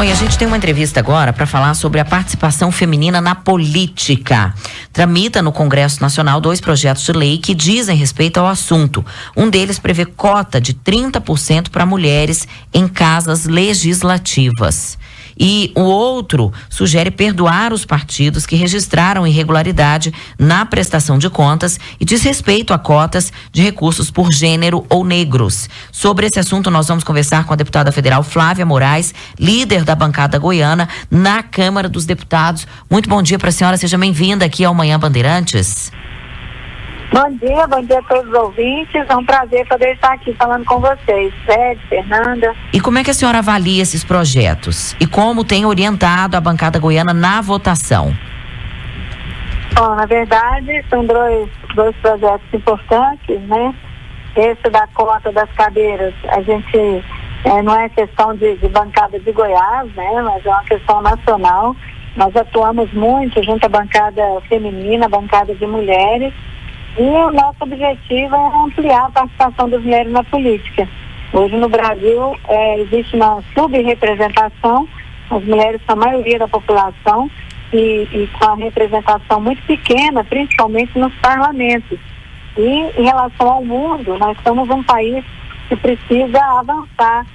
Bom, e a gente tem uma entrevista agora para falar sobre a participação feminina na política. Tramita no Congresso Nacional 2 projetos de lei que dizem respeito ao assunto. Um deles prevê cota de 30% para mulheres em casas legislativas. E o outro sugere perdoar os partidos que registraram irregularidade na prestação de contas e diz respeito a cotas de recursos por gênero ou negros. Sobre esse assunto, nós vamos conversar com a deputada federal Flávia Moraes, líder da bancada goiana na Câmara dos Deputados. Muito bom dia para a senhora, seja bem-vinda aqui ao Manhã Bandeirantes. Bom dia a todos os ouvintes, é um prazer poder estar aqui falando com vocês, Fred, Fernanda. E como é que a senhora avalia esses projetos? E como tem orientado a bancada goiana na votação? Bom, na verdade, são dois projetos importantes, né? Esse da cota das cadeiras, a gente, não é questão de bancada de Goiás, né? Mas é uma questão nacional. Nós atuamos muito junto à bancada feminina, à bancada de mulheres. E o nosso objetivo é ampliar a participação das mulheres na política. Hoje no Brasil existe uma subrepresentação, as mulheres são a maioria da população e com a representação muito pequena, principalmente nos parlamentos. E em relação ao mundo, nós somos um país que precisa avançar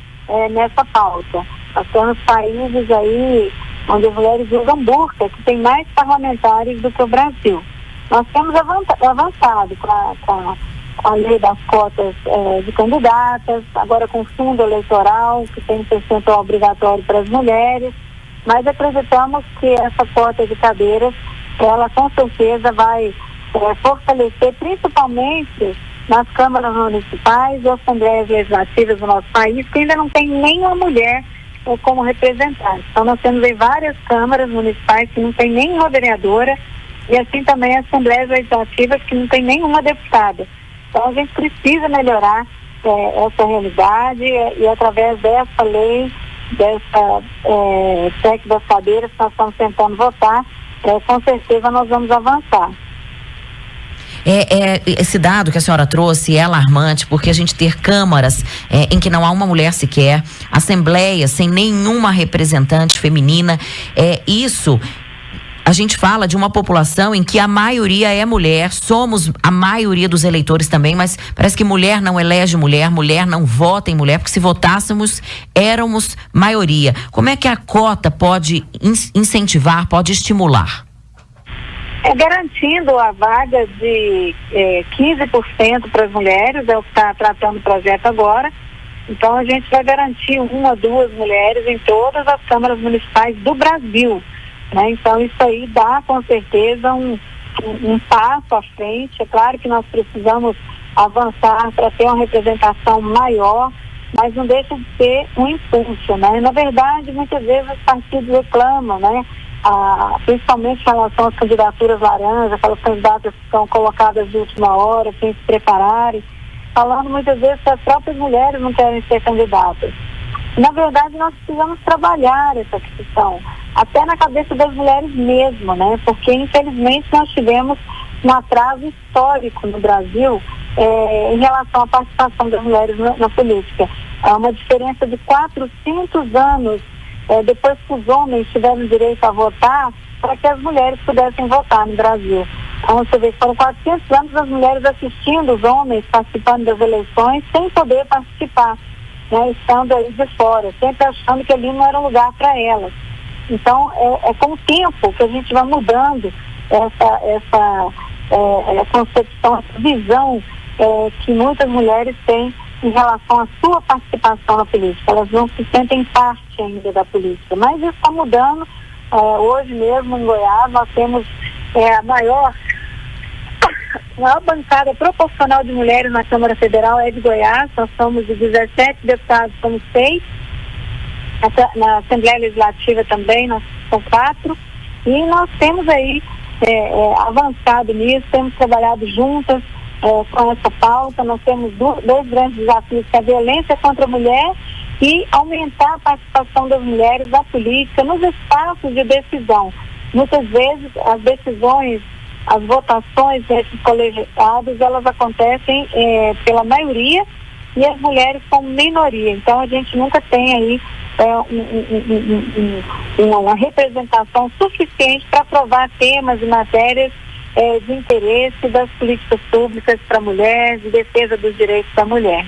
nessa pauta. Nós temos países aí onde as mulheres usam burca, que tem mais parlamentares do que o Brasil. Nós temos avançado com a lei das cotas de candidatas, agora com o fundo eleitoral, que tem percentual obrigatório para as mulheres, mas acreditamos que essa cota de cadeiras, ela com certeza vai fortalecer, principalmente nas câmaras municipais e assembleias legislativas do nosso país, que ainda não tem nenhuma mulher como representante. Então nós temos aí várias câmaras municipais que não tem nenhuma vereadora, e assim também assembleias legislativas que não tem nenhuma deputada. Então a gente precisa melhorar essa realidade e através dessa lei, dessa PEC das cadeiras que nós estamos tentando votar, com certeza nós vamos avançar. Esse dado que a senhora trouxe é alarmante, porque a gente ter câmaras em que não há uma mulher sequer, assembleias sem nenhuma representante feminina, isso... A gente fala de uma população em que a maioria é mulher, somos a maioria dos eleitores também, mas parece que mulher não elege mulher, mulher não vota em mulher, porque se votássemos, éramos maioria. Como é que a cota pode incentivar, pode estimular? Garantindo a vaga de 15% para as mulheres, é o que está tratando o projeto agora. Então a gente vai garantir 1 ou 2 mulheres em todas as câmaras municipais do Brasil. Então isso aí dá com certeza um passo à frente. É claro que nós precisamos avançar para ter uma representação maior, mas não deixa de ser um impulso, né? Na verdade, muitas vezes os partidos reclamam, né? Principalmente em relação às candidaturas laranjas, aquelas candidatas que são colacadas de última hora, sem se prepararem, falando muitas vezes que as próprias mulheres não querem ser candidatas. Na verdade, nós precisamos trabalhar essa questão, até na cabeça das mulheres mesmo, né? Porque, infelizmente, nós tivemos um atraso histórico no Brasil em relação à participação das mulheres na política. É uma diferença de 400 anos depois que os homens tiveram direito a votar, para que as mulheres pudessem votar no Brasil. Então, você vê que foram 400 anos as mulheres assistindo os homens participando das eleições sem poder participar. Estando aí de fora, sempre achando que ali não era um lugar para elas. Então, é com o tempo que a gente vai mudando essa concepção, essa visão que muitas mulheres têm em relação à sua participação na política. Elas não se sentem parte ainda da política, mas isso está mudando. Hoje mesmo em Goiás nós temos a maior bancada proporcional de mulheres na Câmara Federal é de Goiás. Nós somos de 17 deputados, somos 6. Na Assembleia Legislativa também, nós somos 4. E nós temos aí avançado nisso, temos trabalhado juntas com essa pauta. Nós temos dois grandes desafios, que é a violência contra a mulher e aumentar a participação das mulheres na política, nos espaços de decisão. Muitas vezes as decisões, as votações desses colegiados, elas acontecem pela maioria e as mulheres são minoria. Então a gente nunca tem aí uma representação suficiente para aprovar temas e matérias de interesse das políticas públicas para a mulher, de defesa dos direitos da mulher.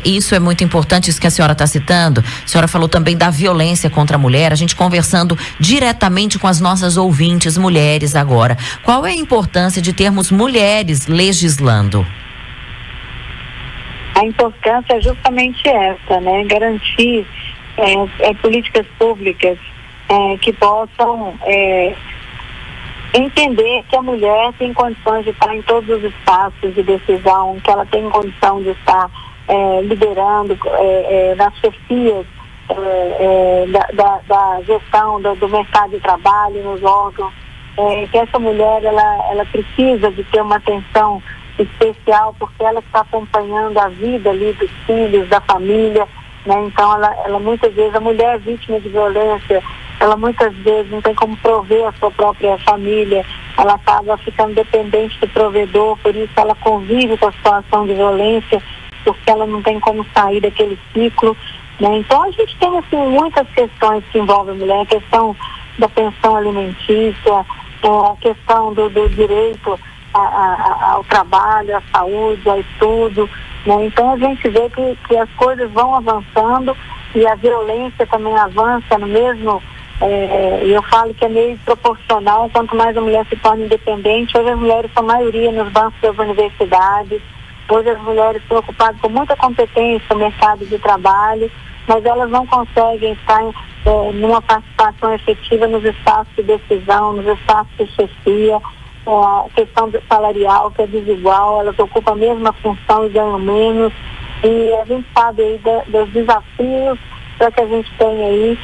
Isso é muito importante, isso que a senhora está citando. A senhora falou também da violência contra a mulher, a gente conversando diretamente com as nossas ouvintes mulheres agora. Qual é a importância de termos mulheres legislando? A importância é justamente essa, né? Garantir políticas públicas que possam entender que a mulher tem condições de estar em todos os espaços de decisão, que ela tem condição de estar liderando nas chefias da gestão do mercado de trabalho, nos órgãos, que essa mulher ela precisa de ter uma atenção especial, porque ela está acompanhando a vida ali dos filhos, da família, né? Então ela muitas vezes, a mulher vítima de violência, ela muitas vezes não tem como prover a sua própria família, ela acaba ficando dependente do provedor, por isso ela convive com a situação de violência, porque ela não tem como sair daquele ciclo, né? Então a gente tem assim muitas questões que envolvem a mulher, a questão da pensão alimentícia, a questão do direito ao trabalho, à saúde, ao estudo, né? Então a gente vê que as coisas vão avançando e a violência também avança no mesmo, eu falo que é meio proporcional, quanto mais a mulher se torna independente. Hoje as mulheres são maioria nos bancos das universidades, hoje as mulheres estão ocupadas com muita competência no mercado de trabalho, mas elas não conseguem estar numa participação efetiva nos espaços de decisão, nos espaços de chefia. A questão salarial, que é desigual, elas ocupam a mesma função e ganham menos, e a gente sabe aí dos desafios para que a gente tenha aí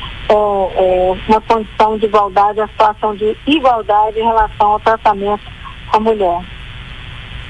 uma condição de igualdade, a situação de igualdade em relação ao tratamento com a mulher.